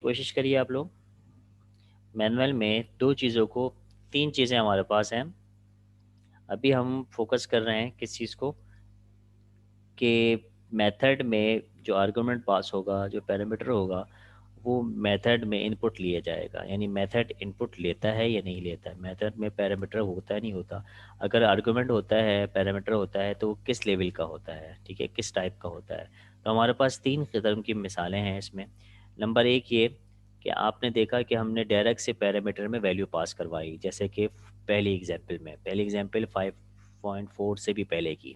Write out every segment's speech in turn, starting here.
कोशिश करिए आप लोग। मैनुअल में दो चीज़ों को, तीन चीज़ें हमारे पास हैं। अभी हम फोकस कर रहे हैं किस चीज़ को, कि मेथड में जो आर्गुमेंट पास होगा, जो पैरामीटर होगा, वो मेथड में इनपुट लिया जाएगा। यानी मेथड इनपुट लेता है या नहीं लेता है, मेथड में पैरामीटर होता है नहीं होता। अगर आर्गुमेंट होता है, पैरामीटर होता है, तो वो किस लेवल का होता है, ठीक है, किस टाइप का होता है। तो हमारे पास तीन किस्म की मिसालें हैं इसमें। नंबर एक ये कि आपने देखा कि हमने डायरेक्ट से पैरामीटर में वैल्यू पास करवाई, जैसे कि पहली एग्जाम्पल 5.4 से भी पहले की,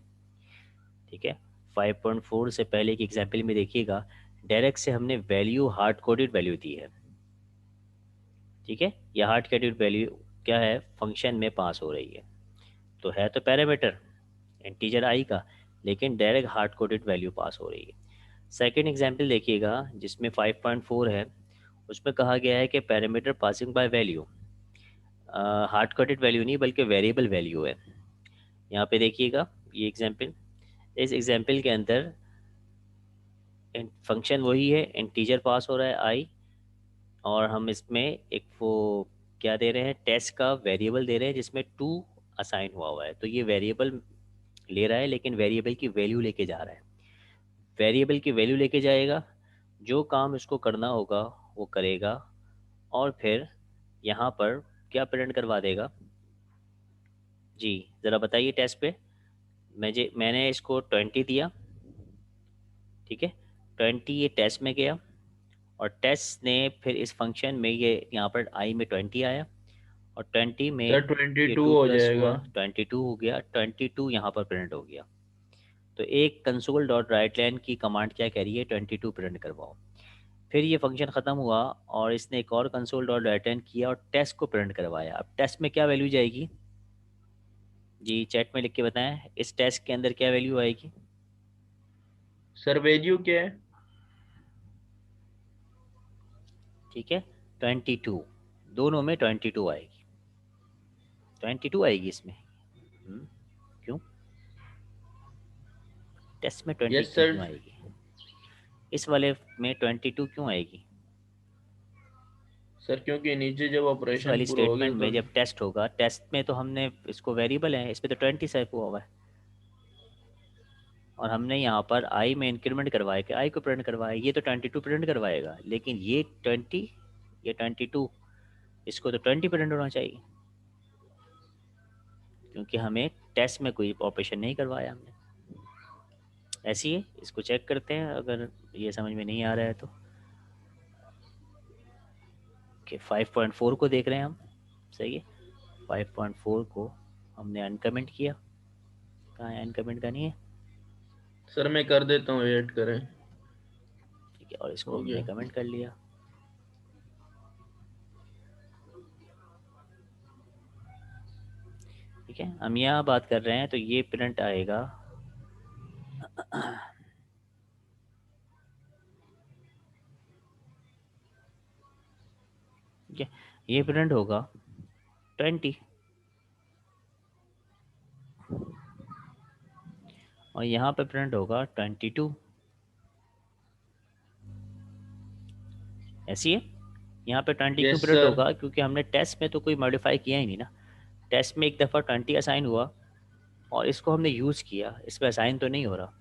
ठीक है। 5.4 से पहले की एग्जाम्पल में देखिएगा, डायरेक्ट से हमने वैल्यू हार्ड कोडेड वैल्यू दी है, ठीक है। यह हार्ड कोडेड वैल्यू क्या है, फंक्शन में पास हो रही है। तो है तो पैरामीटर इंटीजर आई का, लेकिन direct hard coded value pass हो रही है। सेकेंड एग्जाम्पल देखिएगा जिसमें 5.4 है, उसमें कहा गया है कि parameter passing by value, hard coded value नहीं बल्कि वेरिएबल वैल्यू है। यहाँ पे देखिएगा ये एग्जाम्पल, इस एग्जाम्पल के अंदर फंक्शन वही है, इंटीजर पास हो रहा है आई, और हम इसमें एक वो क्या दे रहे हैं, टेस्ट का वेरिएबल दे रहे हैं जिसमें टू असाइन हुआ है। तो ये वेरिएबल ले रहा है, लेकिन वेरिएबल की वैल्यू लेके जा रहा है। वेरिएबल की वैल्यू लेके जाएगा, जो काम इसको करना होगा वो करेगा, और फिर यहाँ पर क्या प्रिंट करवा देगा जी, ज़रा बताइए टेस्ट पे। मैंने इसको 20 दिया, ठीक है। 20 ये टेस्ट में गया, और टेस्ट ने फिर इस फंक्शन में ये यहाँ पर आई में 20 आया, और 20 में सर ट्वेंटी ये टू टू हो प्लस जाएगा। हुआ 22 हो गया, 22 यहाँ पर प्रिंट हो गया। तो एक कंसोल डॉट राइट लाइन की कमांड क्या कह रही है, 22 प्रिंट करवाओ। फिर ये फंक्शन ख़त्म हुआ, और इसने एक और कंसोल डॉट राइट लाइन किया और टेस्ट को प्रिंट करवाया। अब टेस्ट में क्या वैल्यू जाएगी जी, चैट में लिख के बताएं, इस टेस्ट के अंदर क्या वैल्यू आएगी। सर वैल्यू क्या है? ठीक है, 22, दोनों में 22 आएगी, 22 आएगी इसमें। क्यों, टेस्ट में यस 22 सर। क्यों आएगी, इस वाले में 22 क्यों आएगी। सर क्योंकि नीचे जब इस ऑपरेशन वाली पूरा हो गया स्टेटमेंट में तो। जब टेस्ट होगा, टेस्ट में तो हमने इसको वेरिएबल है, इसमें तो 20 सेव हुआ हुआ है, और हमने यहाँ पर आई में इंक्रीमेंट करवाया कि आई को प्रिंट करवाया, ये तो 22 प्रिंट करवाएगा, लेकिन ये 20, ये 22, इसको तो 20 प्रिंट होना चाहिए, क्योंकि हमें टेस्ट में कोई ऑपरेशन नहीं करवाया हमने। ऐसी है, इसको चेक करते हैं अगर ये समझ में नहीं आ रहा है तो। कि 5.4 को देख रहे हैं हम, सही है। 5.4 को हमने अनकमेंट किया, कहाँ है, अनकमेंट का नहीं है, सर मैं कर देता हूँ, वेट करें। ठीक है, और इसको हो हमने गया। कमेंट कर लिया। ठीक है, हम यहाँ बात कर रहे हैं तो ये प्रिंट आएगा ठीक है, ये प्रिंट होगा 20, और यहाँ पे प्रिंट होगा 22। ऐसी है, यहाँ पे 20 क्यों यस प्रिंट सर। होगा, क्योंकि हमने टेस्ट में तो कोई मॉडिफाई किया ही नहीं ना। टेस्ट में एक दफ़ा 20 असाइन हुआ, और इसको हमने यूज़ किया, इस पर असाइन तो नहीं हो रहा।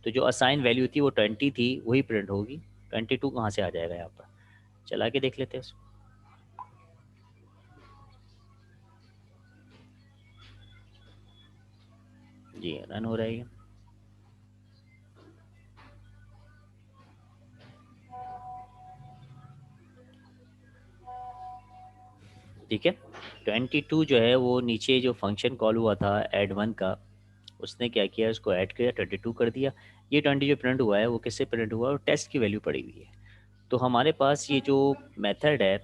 तो जो असाइन वैल्यू थी वो 20 थी, वही प्रिंट होगी। 22 कहाँ से आ जाएगा यहाँ पर, चला के देख लेते हैं इसको। जी रन हो रहा है ये। ठीक है, 22 जो है वो नीचे जो फंक्शन कॉल हुआ था ऐड वन का, उसने क्या किया, उसको ऐड किया, 22 कर दिया। ये 20 जो प्रिंट हुआ है वो किससे प्रिंट हुआ है, टेस्ट की वैल्यू पड़ी हुई है। तो हमारे पास ये जो मेथड है,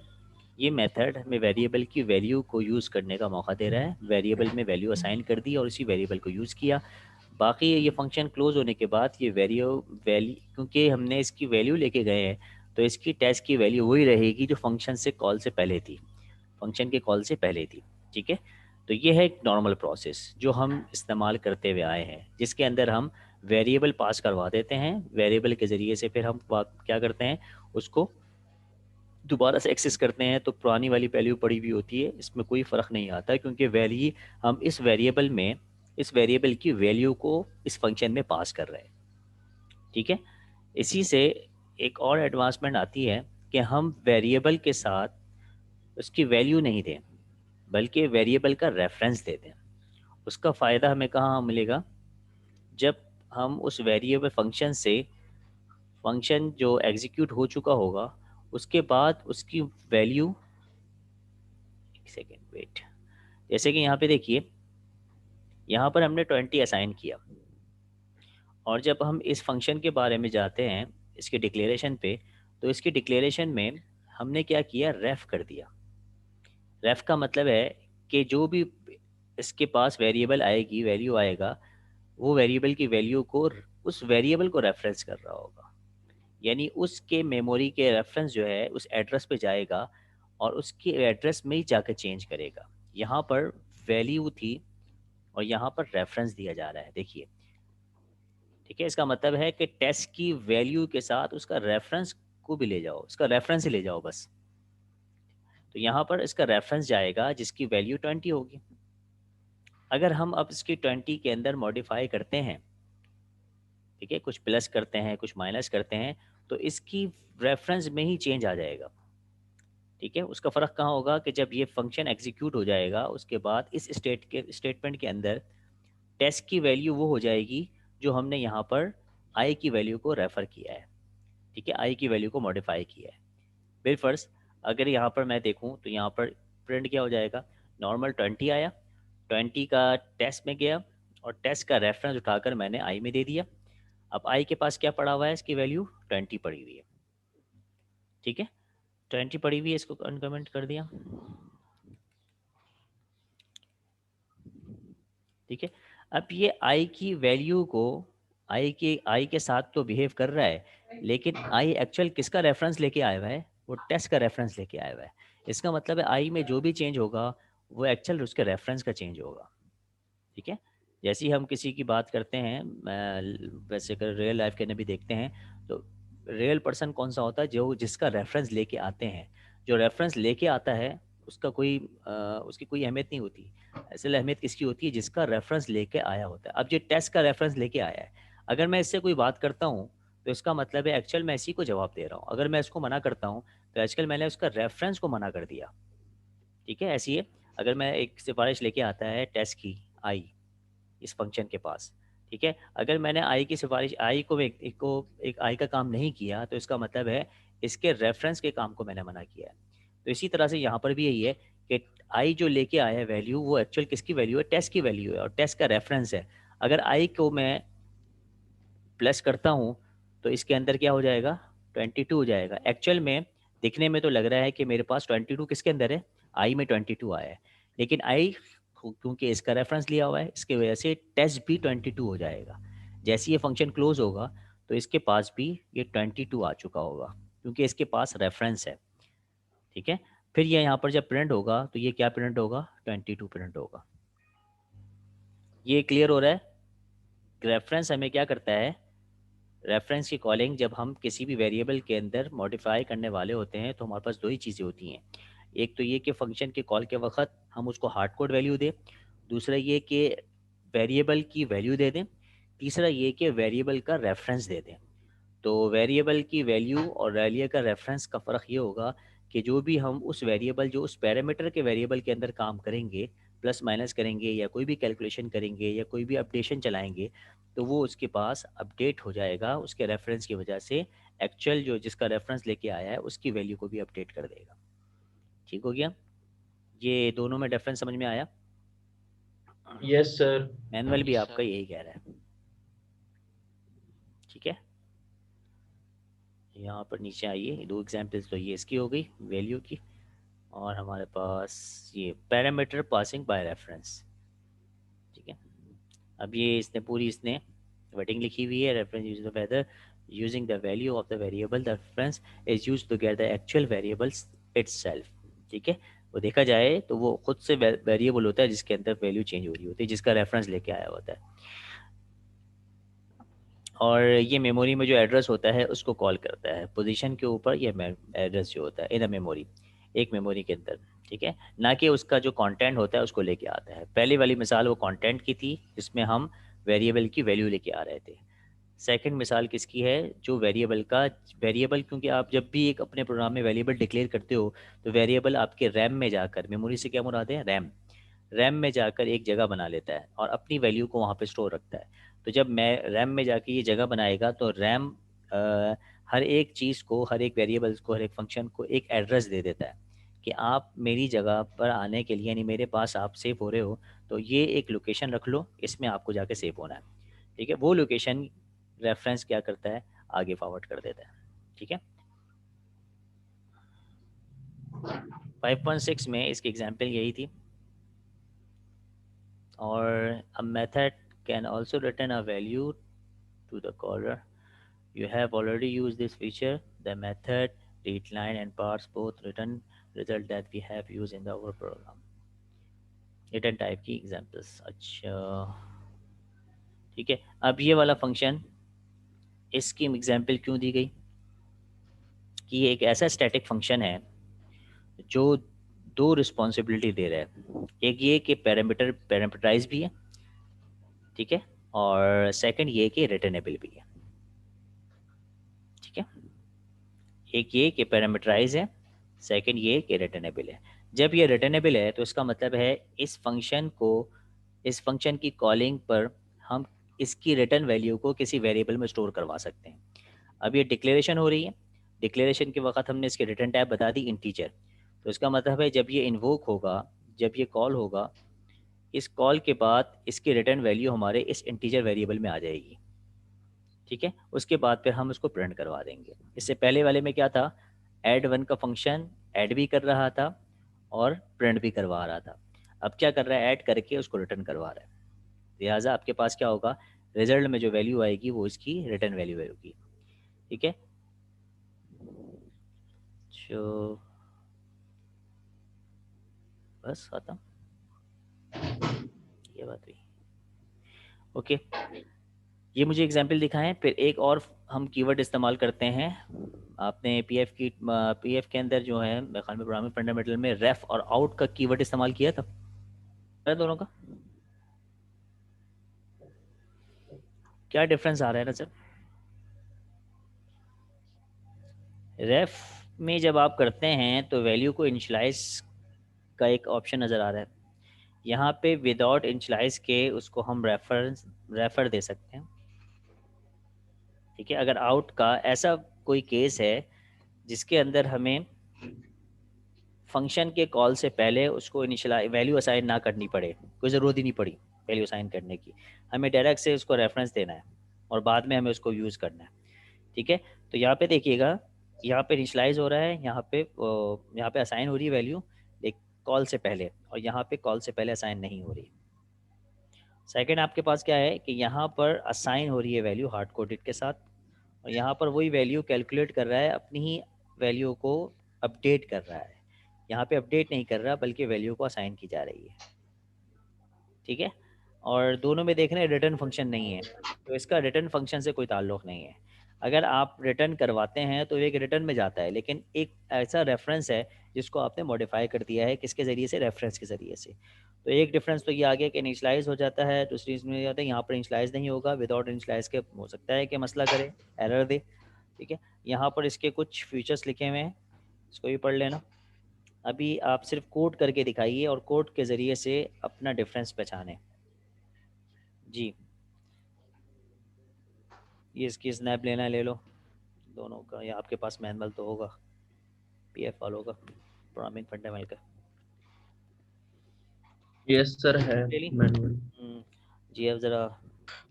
ये मेथड हमें वेरिएबल की वैल्यू को यूज़ करने का मौका दे रहा है। वेरिएबल में वैल्यू असाइन कर दी और इसी वेरिएबल को यूज़ किया। बाकी ये फंक्शन क्लोज होने के बाद ये वैल्यू क्योंकि हमने इसकी वैल्यू लेके गए हैं, तो इसकी टेस्ट की वैल्यू वही रहेगी जो फंक्शन से कॉल से पहले थी, फंक्शन के कॉल से पहले थी। ठीक है, तो ये है एक नॉर्मल प्रोसेस जो हम इस्तेमाल करते हुए आए हैं, जिसके अंदर हम वेरिएबल पास करवा देते हैं, वेरिएबल के ज़रिए से फिर हम क्या करते हैं, उसको दोबारा से एक्सेस करते हैं तो पुरानी वाली वैल्यू पड़ी हुई होती है, इसमें कोई फ़र्क नहीं आता क्योंकि वैल्यू हम इस वेरिएबल की वैल्यू को इस फंक्शन में पास कर रहे हैं। ठीक है, इसी से एक और एडवांसमेंट आती है कि हम वेरिएबल के साथ उसकी वैल्यू नहीं दें बल्कि वेरिएबल का रेफरेंस दे दें। उसका फ़ायदा हमें कहाँ मिलेगा, जब हम उस वेरिएबल फंक्शन जो एग्जीक्यूट हो चुका होगा उसके बाद उसकी वैल्यू, एक सेकेंड वेट, जैसे कि यहाँ पे देखिए, यहाँ पर हमने 20 असाइन किया और जब हम इस फंक्शन के बारे में जाते हैं इसके डिक्लेरेशन पे, तो इसकी डिक्लेरेशन में हमने क्या किया, रेफ कर दिया। रेफ का मतलब है कि जो भी इसके पास वेरिएबल आएगी, वैल्यू आएगा, वो वेरिएबल की वैल्यू को उस वेरिएबल को रेफरेंस कर रहा होगा, यानी उसके मेमोरी के रेफरेंस जो है उस एड्रेस पे जाएगा और उसके एड्रेस में ही जाकर चेंज करेगा। यहाँ पर वैल्यू थी और यहाँ पर रेफरेंस दिया जा रहा है, देखिए। ठीक है, इसका मतलब है कि टेस्ट की वैल्यू के साथ उसका रेफरेंस को भी ले जाओ, इसका रेफरेंस ही ले जाओ बस। तो यहाँ पर इसका रेफरेंस जाएगा जिसकी वैल्यू 20 होगी। अगर हम अब इसकी 20 के अंदर मॉडिफाई करते हैं, ठीक है, कुछ प्लस करते हैं कुछ माइनस करते हैं, तो इसकी रेफरेंस में ही चेंज आ जाएगा। ठीक है, उसका फ़र्क कहाँ होगा कि जब ये फंक्शन एग्जीक्यूट हो जाएगा उसके बाद इस स्टेटमेंट के अंदर टेस्ट की वैल्यू वो हो जाएगी जो हमने यहाँ पर आई की वैल्यू को रेफ़र किया है। ठीक है, आई की वैल्यू को मॉडिफाई किया है। बिलफर्स, अगर यहाँ पर मैं देखूँ तो यहाँ पर प्रिंट क्या हो जाएगा, नॉर्मल 20 आया, 20 का टेस्ट में गया और टेस्ट का रेफरेंस उठाकर मैंने आई में दे दिया। अब आई के पास क्या पड़ा हुआ है, इसकी वैल्यू 20 पड़ी हुई है। ठीक है, 20 पड़ी हुई है, इसको अनकमेंट कर दिया। ठीक है, अब ये आई की वैल्यू को आई के साथ तो बिहेव कर रहा है, लेकिन आई एक्चुअल किसका रेफरेंस लेके आया हुआ है, वो टेस्ट का रेफरेंस लेके आया हुआ है। इसका मतलब है आई में जो भी चेंज होगा वो एक्चुअल उसके रेफरेंस का चेंज होगा। ठीक है, जैसे ही हम किसी की बात करते हैं, वैसे अगर रियल लाइफ के अंदर भी देखते हैं तो रियल पर्सन कौन सा होता है, जो जिसका रेफरेंस लेके आते हैं। जो रेफरेंस लेके आता है उसका उसकी कोई अहमियत नहीं होती। असल अहमियत किसकी होती है, जिसका रेफरेंस लेके आया होता है। अब ये टेस्ट का रेफरेंस लेके आया है, अगर मैं इससे कोई बात करता हूँ तो इसका मतलब है एक्चुअल मैं इसी को जवाब दे रहा हूँ। अगर मैं इसको मना करता हूँ तो आजकल मैंने उसका रेफरेंस को मना कर दिया। ठीक है, ऐसी है। अगर मैं एक सिफारिश लेके आता है टेस्ट की, आई, इस फंक्शन के पास, ठीक है, अगर मैंने आई की सिफारिश, आई को एक आई का काम नहीं किया तो इसका मतलब है इसके रेफरेंस के काम को मैंने मना किया है। तो इसी तरह से यहाँ पर भी यही है कि आई जो लेके आया है वैल्यू, वो एक्चुअल किसकी वैल्यू है, टेस्ट की वैल्यू है और टेस्ट का रेफरेंस है। अगर आई को मैं प्लस करता हूँ तो इसके अंदर क्या हो जाएगा, 22 हो जाएगा। एक्चुअल में दिखने में तो लग रहा है कि मेरे पास 22 किसके अंदर है, आई में 22 आया है, लेकिन आई क्योंकि इसका रेफरेंस लिया हुआ है इसके वजह से टेस्ट भी 22 हो जाएगा। जैसे ये फंक्शन क्लोज होगा तो इसके पास भी ये 22 आ चुका होगा क्योंकि इसके पास रेफरेंस है। ठीक है, फिर ये यहाँ पर जब प्रिंट होगा तो ये क्या प्रिंट होगा, 22 प्रिंट होगा। ये क्लियर हो रहा है। रेफरेंस हमें क्या करता है, रेफरेंस की कॉलिंग जब हम किसी भी वेरिएबल के अंदर मॉडिफाई करने वाले होते हैं तो हमारे पास दो ही चीज़ें होती हैं। एक तो ये कि फंक्शन के कॉल के वक्त हम उसको हार्ड कोड वैल्यू दें, दूसरा ये कि वेरिएबल की वैल्यू दे दें, तीसरा ये कि वेरिएबल का रेफरेंस दे दें। तो वेरिएबल की वैल्यू और वेरिएबल का रेफरेंस का फ़र्क ये होगा कि जो भी हम उस वेरिएबल, जो उस पैरामीटर के वेरिएबल के अंदर काम करेंगे, प्लस माइनस करेंगे या कोई भी कैलकुलेशन करेंगे या कोई भी अपडेशन चलाएंगे, तो वो उसके पास अपडेट हो जाएगा उसके रेफरेंस की वजह से। एक्चुअल जो जिसका रेफरेंस लेके आया है उसकी वैल्यू को भी अपडेट कर देगा। ठीक हो गया, ये दोनों में डिफरेंस समझ में आया। Yes sir. मैनुअल भी आपका यही कह रहा है। ठीक है, यहाँ पर नीचे आइए, दो एग्जाम्पल्स तो ये इसकी हो गई वैल्यू की, और हमारे पास ये पैरामीटर पासिंग बाय रेफरेंस। ठीक है, अब ये इसने वर्डिंग लिखी हुई है, reference use the whether using the value of the variable the reference is use to get the actual variables itself. ठीक है, वो देखा जाए तो वो खुद से वेरिएबल होता है जिसके अंदर वैल्यू चेंज हो रही होती है, जिसका रेफरेंस लेके आया होता है। और ये मेमोरी में जो एड्रेस होता है उसको कॉल करता है पोजीशन के ऊपर, ये एड्रेस जो होता है इन अ मेमोरी, एक मेमोरी के अंदर। ठीक है, ना कि उसका जो कंटेंट होता है उसको लेके आता है। पहली वाली मिसाल वो कंटेंट की थी जिसमें हम वेरिएबल की वैल्यू लेके आ रहे थे। सेकंड मिसाल किसकी है, जो वेरिएबल का, वेरिएबल क्योंकि आप जब भी एक अपने प्रोग्राम में वेरिएबल डिक्लेयर करते हो तो वेरिएबल आपके रैम में जाकर, मेमोरी से क्या मुराद है, रैम, रैम में जाकर एक जगह बना लेता है और अपनी वैल्यू को वहाँ पे स्टोर रखता है। तो जब मैं रैम में जाके ये जगह बनाएगा तो रैम हर एक चीज़ को, हर एक वेरिएबल्स को, हर एक फंक्शन को एक एड्रेस दे देता है कि आप मेरी जगह पर आने के लिए, यानी मेरे पास आप सेव हो रहे हो तो ये एक लोकेशन रख लो, इसमें आपको जाके सेव होना है। ठीक है, वो लोकेशन रेफरेंस क्या करता है, आगे फॉरवर्ड कर देता है। ठीक है, 5.6 में इसकी एग्जांपल यही थी। और a method can also return a value to the caller. You have already used this feature. The method readline and parse both return result that we have used in our program. Return type की examples. अच्छा, ठीक है, अब ये वाला function, इसकी example क्यों दी गई कि ये एक ऐसा स्टैटिक फंक्शन है जो दो रिस्पॉन्सिबिलिटी दे रहा है। एक ये कि पैरामीटर पैरामीटराइज भी है, ठीक है, और सेकंड ये कि रिटर्नेबल भी है। ठीक है, एक ये कि पैरामीटराइज है, सेकंड ये कि रिटर्नेबल है। जब ये रिटर्नेबल है तो इसका मतलब है इस फंक्शन को, इस फंक्शन की कॉलिंग पर हम इसकी रिटर्न वैल्यू को किसी वेरिएबल में स्टोर करवा सकते हैं। अब ये डिक्लेरेशन हो रही है, डिक्लेरेशन के वक्त हमने इसके रिटर्न टाइप बता दी इंटीजर। तो इसका मतलब है जब ये इन्वोक होगा, जब ये कॉल होगा, इस कॉल के बाद इसकी रिटर्न वैल्यू हमारे इस इंटीजर वेरिएबल में आ जाएगी। ठीक है, उसके बाद फिर हम उसको प्रिंट करवा देंगे। इससे पहले वाले में क्या था, ऐड वन का फंक्शन ऐड भी कर रहा था और प्रिंट भी करवा रहा था। अब क्या कर रहा है, ऐड करके उसको रिटर्न करवा रहा है। लिहाजा आपके पास क्या होगा, रिजल्ट में जो वैल्यू आएगी वो इसकी रिटर्न वैल्यू होगी। ठीक है, जो बस खत्म, ये बात हुई। ओके, ये मुझे एग्जाम्पल दिखाएं, फिर एक और हम कीवर्ड इस्तेमाल करते हैं। आपने पीएफ के अंदर जो है मेरे ख्याल में प्रोग्रामिंग फंडामेंटल में रेफ और आउट का कीवर्ड इस्तेमाल किया था, दोनों का क्या डिफरेंस आ रहा है ना सर। रेफ में जब आप करते हैं तो वैल्यू को इनिशलाइज का एक ऑप्शन नज़र आ रहा है। यहाँ पे विदाउट इनिशलाइज के उसको हम रेफर दे सकते हैं। ठीक है, अगर आउट का ऐसा कोई केस है जिसके अंदर हमें फंक्शन के कॉल से पहले उसको इनिशियलाइज वैल्यू असाइन ना करनी पड़े, कोई ज़रूरत ही नहीं पड़ी वैल्यू असाइन करने की, हमें डायरेक्ट से उसको रेफरेंस देना है और बाद में हमें उसको यूज़ करना है। ठीक है, तो यहाँ पे देखिएगा, यहाँ पे इनिशियलाइज हो रहा है, यहाँ पे असाइन हो रही है वैल्यू एक कॉल से पहले, और यहाँ पे कॉल से पहले असाइन नहीं हो रही। सेकंड आपके पास क्या है कि यहाँ पर असाइन हो रही है वैल्यू हार्ड कोडेड के साथ, और यहाँ पर वही वैल्यू कैलकुलेट कर रहा है, अपनी ही वैल्यू को अपडेट कर रहा है। यहाँ पे अपडेट नहीं कर रहा बल्कि वैल्यू को असाइन की जा रही है। ठीक है, और दोनों में देख रहे हैं रिटर्न फंक्शन नहीं है, तो इसका रिटर्न फंक्शन से कोई ताल्लुक़ नहीं है। अगर आप रिटर्न करवाते हैं तो एक रिटर्न में जाता है, लेकिन एक ऐसा रेफरेंस है जिसको आपने मॉडिफाई कर दिया है, किसके ज़रिए से, रेफरेंस के ज़रिए से। तो एक डिफरेंस तो ये आ गया कि इनिशलाइज हो जाता है, दूसरी इसमें जाता है यहाँ पर इनिशलाइज नहीं होगा, विदाउट इनिशलाइज के हो सकता है कि मसला करे, एरर दे। ठीक है, यहाँ पर इसके कुछ फीचर्स लिखे हुए हैं, इसको भी पढ़ लेना। अभी आप सिर्फ कोड करके दिखाइए और कोड के ज़रिए से अपना डिफरेंस पहचानें। जी, ये इसकी स्नैप लेना है ले लो दोनों का, या आपके पास मैनुअल तो होगा पीएफ वालों का, प्रोग्रामिंग फंडामेंटल का। यस सर है ले ली। मैनुअल। जी अब ज़रा,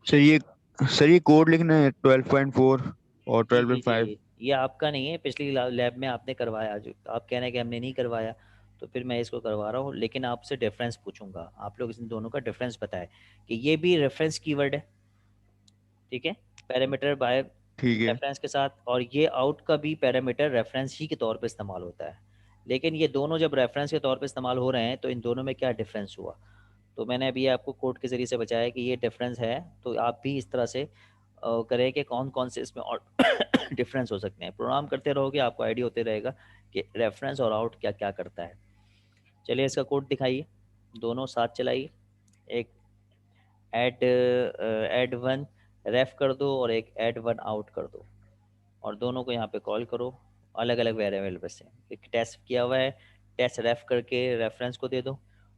सर ये सर ये कोड लिखना है 12.4 और जी ट्वेल्व जी पॉइंट जी, फाइव ये आपका नहीं है, पिछली लैब में आपने करवाया, जो आप कह रहे हैं कि हमने नहीं करवाया, तो फिर मैं इसको करवा रहा हूँ, लेकिन आपसे डिफरेंस पूछूंगा, आप लोग इन दोनों का डिफरेंस बताएं कि ये भी रेफरेंस कीवर्ड है, ठीक है, पैरामीटर बाय ठीक है। रेफरेंस के साथ, और ये आउट का भी पैरामीटर रेफरेंस ही के तौर पे इस्तेमाल होता है। लेकिन ये दोनों जब रेफरेंस के तौर पे इस्तेमाल हो रहे हैं तो इन दोनों में क्या डिफरेंस हुआ, तो मैंने अभी आपको कोड के ज़रिए से बताया कि ये डिफरेंस है। तो आप भी इस तरह से करें कि कौन कौन से इसमें और डिफरेंस हो सकते हैं। प्रोग्राम करते रहोगे आपको आइडिया होते रहेगा कि रेफरेंस और आउट क्या क्या करता है। चलिए इसका कोड दिखाइए, दोनों साथ चलाइए। एक ऐड वन रेफ कर दो और एक ऐड वन आउट कर दो, और दोनों को यहाँ पे कॉल करो अलग अलग वेरिएबल पर से। एक टेस्ट किया हुआ है, टेस्ट रेफ करके रेफरेंस को दे दो,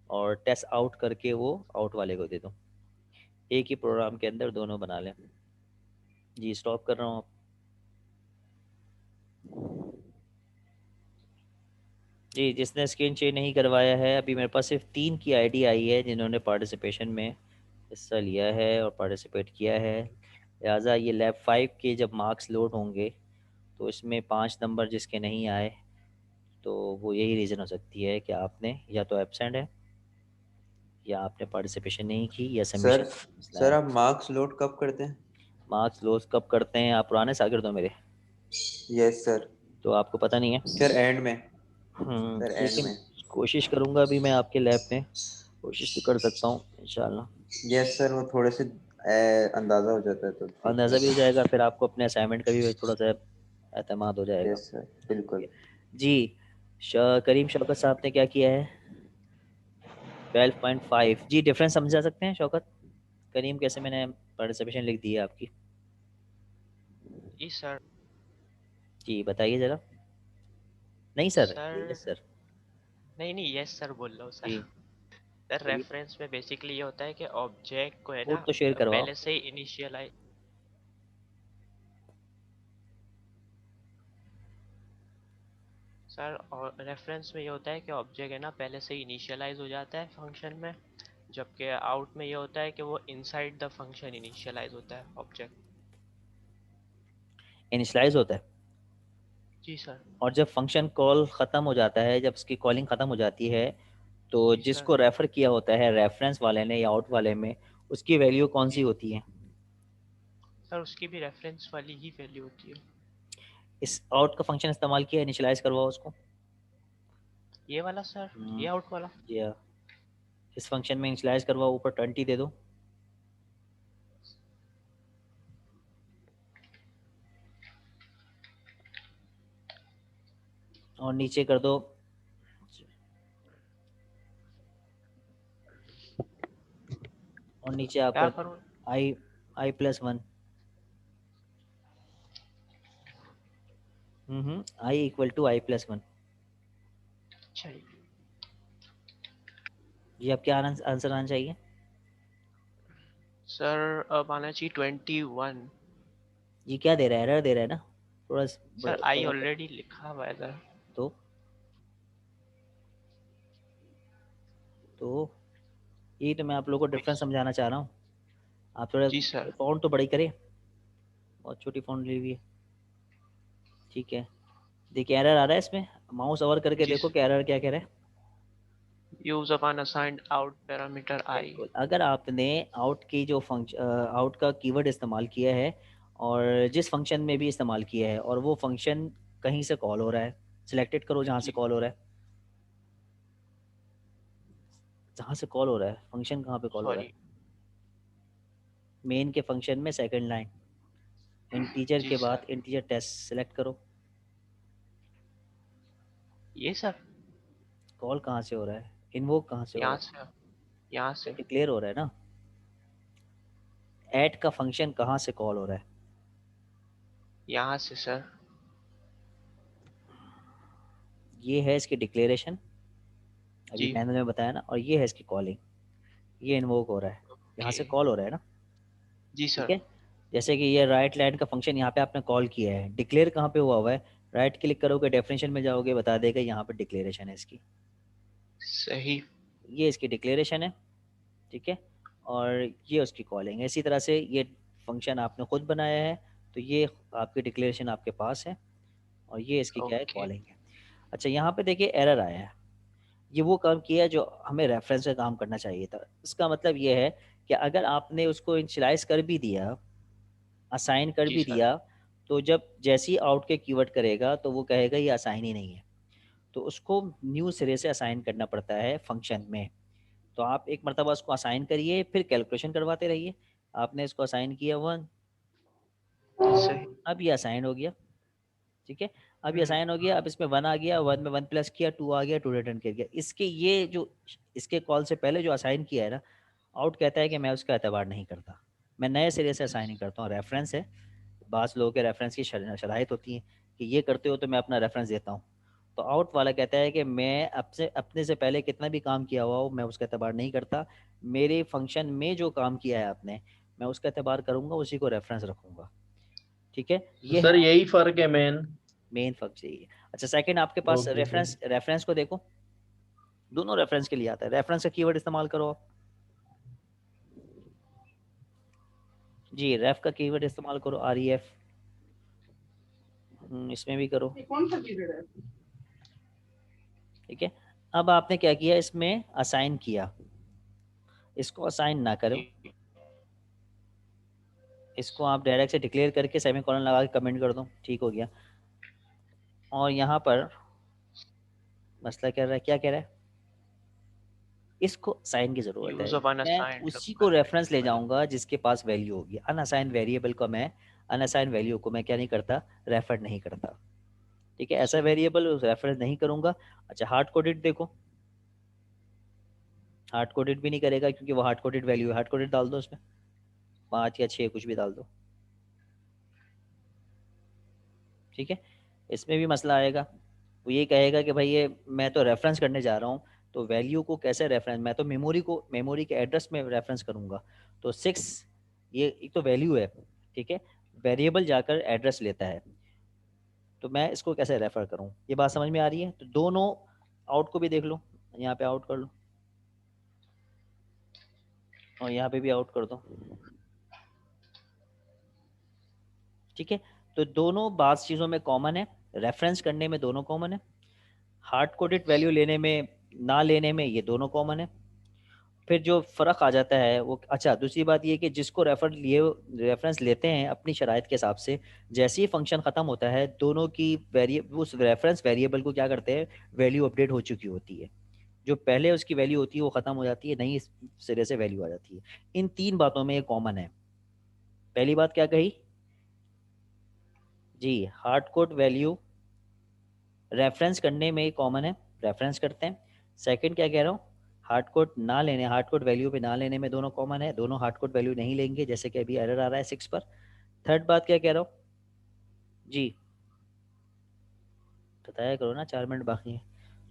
और टेस्ट आउट करके वो आउट वाले को दे दो। एक ही प्रोग्राम के अंदर दोनों बना लें। जी स्टॉप कर रहा हूँ। जी जिसने स्क्रीन शेयर नहीं करवाया है, अभी मेरे पास सिर्फ 3 की आईडी आई है जिन्होंने पार्टिसिपेशन में हिस्सा लिया है और पार्टिसिपेट किया है। लिहाजा ये लैब 5 के जब मार्क्स लोड होंगे तो इसमें 5 नंबर जिसके नहीं आए, तो वो यही रीज़न हो सकती है कि आपने या तो एब्सेंट है, या आपने पार्टिसिपेशन नहीं की, या सर सबमिशन मसला सर है। आप मार्क्स लोड कब करते हैं? मार्क्स लोड कब करते हैं? आप पुराने शागिर्द हो मेरे, यस सर। तो आपको पता नहीं है। सर एंड में। सर एंड लेकिन में। कोशिश करूँगा अभी मैं आपके लैब में, कोशिश तो कर सकता हूँ इंशाल्लाह। यस सर, वो थोड़े से अंदाजा हो जाता है तो ठीक अंदाज़ा है। भी हो जाएगा, फिर आपको अपने असाइनमेंट का भी थोड़ा सा एतमाद हो जाएगा। यस सर बिल्कुल। जी करीम शौकत साहब ने क्या किया है? 12.5। जी डिफरेंस समझा सकते हैं शौकत? करीम कैसे मैंने पार्टिसिपेशन लिख दी है आपकी? जी सर। जी बताइए ज़रा। नहीं सर, सर यस सर। नहीं नहीं, यस सर बोल रहा हूँ सर। जी सर बोलिए, रेफरेंस में बेसिकली ये होता है कि ऑब्जेक्ट को है ना कोड तो शेयर करवाओ। पहले से ही इनिशियलाइज। सर और रेफरेंस में ये होता है कि ऑब्जेक्ट है ना पहले से ही इनिशियलाइज हो जाता है फंक्शन में, जबकि आउट में ये होता है कि वो इनसाइड द फंक्शन इनिशियलाइज होता है ऑब्जेक्ट। इनिशलाइज होता है, जी सर। और जब फंक्शन कॉल ख़त्म हो जाता है, जब उसकी कॉलिंग ख़त्म हो जाती है, तो जी सर। जिसको रेफ़र किया होता है रेफरेंस वाले ने या आउट वाले में, उसकी वैल्यू कौन सी जी होती है? सर, उसकी भी रेफरेंस वाली ही वैल्यू होती है। इस आउट का फंक्शन इस्तेमाल किया, इनिशियलाइज करवाओ उसको। ये वाला सर, ये आउट वाला। या इस फंक्शन में इनिशियलाइज करवाओ, ऊपर 20 दे दो। और नीचे कर दो, और नीचे आप क्या कर दो करूँ? i+1। i=i+1। अच्छा जी। जी अब क्या आंसर आना चाहिए? सर अब आना चाहिए 21। ये क्या दे रहा है? एरर दे रहा है ना थोड़ा सर आई बड़ा कर। ऑलरेडी लिखा हुआ है सर। तो तो यही तो मैं आप लोगों को डिफरेंस समझाना चाह रहा हूँ। आप थोड़ा जी सर। फ़ॉन्ट तो बड़ी करें, बहुत छोटी फ़ॉन्ट ली हुई है। ठीक है, देखिए एरर आ रहा है इसमें, माउस ओवर करके जी देखो सर। क्या एरर क्या कह रहा है। Use upon assigned out parameter I. बिल्कुल, अगर आपने आउट की जो फंक्शन आउट का कीवर्ड इस्तेमाल किया है, और जिस फंक्शन में भी इस्तेमाल किया है, और वो फंक्शन कहीं से कॉल हो रहा है, सिलेक्टेड करो जहाँ से जी कॉल हो रहा है। जहाँ से कॉल हो रहा है फंक्शन, कहाँ पे कॉल हो रहा है? सॉरी। मेन के फंक्शन में सेकंड लाइन, इंटीजर जी के बाद सर। इंटीजर टेस्ट सेलेक्ट करो। ये सर कॉल कहाँ से हो रहा है? इन्वोक कहाँ से हो रहा यहाँ है? से, यहाँ तो से। डिक्लेयर हो रहा है ना। ऐड का फंक्शन कहाँ से कॉल हो रहा है? यहाँ से सर। ये है इसकी डिक्लेरेशन, अभी जी। मैंने बताया ना, और ये है इसकी कॉलिंग, ये इन्वोक हो रहा है, यहाँ ओके। से कॉल हो रहा है ना। जी ठीक सर। है, जैसे कि ये राइट लाइन का फंक्शन यहाँ पे आपने कॉल किया है, डिक्लेयर कहाँ पे हुआ है? राइट क्लिक करोगे, डेफिनेशन में जाओगे, बता देगा यहाँ पे डिक्लेरेशन है इसकी। सही। ये इसकी डिक्लेरेशन है, ठीक है, और ये उसकी कॉलिंग है। इसी तरह से ये फंक्शन आपने खुद बनाया है, तो ये आपकी डिक्लेरेशन आपके पास है, और ये इसकी क्या है? ओके। कॉलिंग है। अच्छा यहाँ पे देखिए एरर आया है, ये वो काम किया है जो हमें रेफरेंस का काम करना चाहिए था। इसका मतलब ये है कि अगर आपने उसको इनिशियलाइज कर भी दिया, असाइन कर जी भी सर। दिया, तो जब जैसी आउट के कीवर्ड करेगा तो वो कहेगा ये असाइन ही नहीं है, तो उसको न्यू सिरे से असाइन करना पड़ता है फंक्शन में। तो आप एक मरतबा उसको असाइन करिए, फिर कैलकुलेशन करवाते रहिए। आपने इसको असाइन किया 1, सही। अब ये असाइन हो गया, ठीक है। अब ये हम्म, असाइन हो गया, अब इसमें 1 आ गया, 1 में 1 प्लस किया, 2 आ गया, 2 रिटर्न कर गया। इसके ये जो इसके कॉल से पहले जो असाइन किया है ना, आउट कहता है कि मैं उसका एतबार नहीं करता, मैं नए सिरे से असाइनिंग करता हूँ। रेफरेंस है, बास लोगों के रेफरेंस की शराइत होती है कि ये करते हो तो मैं अपना रेफरेंस देता हूँ। तो आउट वाला कहता है कि मैं अपने से पहले कितना भी काम किया हुआ हो मैं उसका एतबार नहीं करता, मेरे फंक्शन में जो काम किया है आपने मैं उसका एतबार करूँगा, उसी को रेफरेंस रखूँगा, ठीक है। तो ये सर है यही फर्क है मेन। मेन फर्क चाहिए। अच्छा, सेकंड आपके पास ओके सर। रेफरेंस को देखो, दोनों रेफरेंस के लिए आता है। रेफरेंस का कीवर्ड इस्तेमाल करो आप जी, रेफ का कीवर्ड इस्तेमाल करो, REF, इसमें भी करो, कौन सा कीवर्ड है? ठीक है। अब आपने क्या किया, इसमें असाइन किया, इसको असाइन ना करो, जी। इसको आप डायरेक्ट से डिक्लेयर करके सेमीकोलन लगा के कमेंट कर दो, ठीक हो गया। और यहाँ पर मसला क्या रहा है, क्या कह रहा है, इसको साइन की ज़रूरत है। यूज ऑफ मैं अनअसाइंड उसी को रेफरेंस ले वेरिएबल। जाऊंगा जिसके पास वैल्यू होगी। अनअसाइन वेरिएबल को मैं, अनअसाइन वैल्यू को मैं क्या नहीं करता, रेफर नहीं करता, ठीक है। ऐसा सही। वेरिएबल रेफरेंस नहीं करूंगा। अच्छा, हार्ड कोडेड देखो, हार्ड कोडेड भी नहीं करेगा क्योंकि वो हार्ड कोडेड वैल्यू है। हार्ड कोडेड डाल दो उसमें 5 या 6 कुछ भी डाल दो, ठीक है। इसमें भी मसला आएगा, वो ये कहेगा कि भाई ये मैं तो रेफरेंस करने जा रहा हूँ, तो वैल्यू को कैसे रेफरेंस, मैं तो मेमोरी के एड्रेस में रेफरेंस करूँगा। तो 6 ये एक तो वैल्यू है, ठीक है, वेरिएबल जाकर एड्रेस लेता है, तो मैं इसको कैसे रेफर करूँ, ये बात समझ में आ रही है। तो दोनों, आउट को भी देख लो, यहाँ पे आउट कर लो और यहाँ पे भी आउट कर दो, ठीक है। तो दोनों बात चीज़ों में कॉमन है, रेफरेंस करने में दोनों कॉमन है, हार्ड कोडेड वैल्यू लेने में ना लेने में ये दोनों कॉमन है। फिर जो फ़र्क आ जाता है वो, अच्छा दूसरी बात ये कि जिसको रेफरेंस लेते हैं अपनी शराइत के हिसाब से, जैसे ही फंक्शन ख़त्म होता है दोनों की उस रेफरेंस वेरिएबल को क्या करते हैं, वैल्यू अपडेट हो चुकी होती है, जो पहले उसकी वैल्यू होती है वो ख़त्म हो जाती है, नई सिरे से वैल्यू आ जाती है। इन 3 बातों में ये कॉमन है। पहली बात क्या कही जी, हार्ड कोड वैल्यू रेफरेंस करने में कॉमन है, रेफरेंस करते हैं। सेकंड क्या कह रहा हूँ, हार्ड कोड ना लेने, हार्ड कोड वैल्यू पे ना लेने में दोनों कॉमन है, दोनों हार्ड कोड वैल्यू नहीं लेंगे, जैसे कि अभी एरर आ रहा है 6 पर। थर्ड बात क्या कह रहा हूँ जी, बताया करो ना, 4 मिनट बाकी है।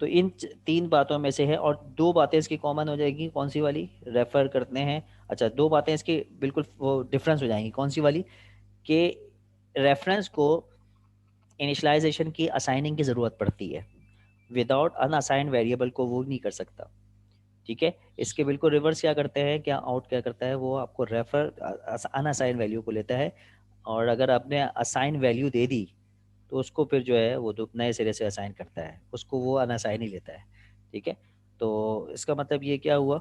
तो इन 3 बातों में से है, और 2 बातें इसकी कॉमन हो जाएगी, कौन सी वाली, रेफर करते हैं। अच्छा, 2 बातें इसकी बिल्कुल वो डिफरेंस हो जाएंगी, कौन सी वाली, कि रेफरेंस को इनिशलाइजेशन की असाइनिंग की ज़रूरत पड़ती है, विदाउट अनअसाइंड वेरिएबल को वो नहीं कर सकता, ठीक है। इसके बिल्कुल रिवर्स क्या करते हैं, क्या आउट क्या करता है, वो आपको रेफर अनअसाइन वैल्यू को लेता है, और अगर आपने असाइन वैल्यू दे दी तो उसको फिर जो है वो नए सिरे से असाइन करता है, उसको वो अनअसाइन ही लेता है, ठीक है। तो इसका मतलब ये क्या हुआ,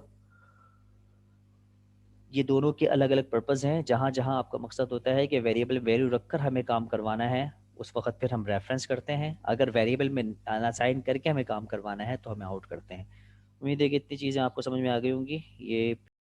ये दोनों के अलग अलग पर्पस हैं। जहाँ जहाँ आपका मकसद होता है कि वेरिएबल वैल्यू रखकर हमें काम करवाना है, उस वक्त फिर हम रेफरेंस करते हैं। अगर वेरिएबल में अनअसाइन करके हमें काम करवाना है तो हमें आउट करते हैं। उम्मीद है कि इतनी चीज़ें आपको समझ में आ गई होंगी। ये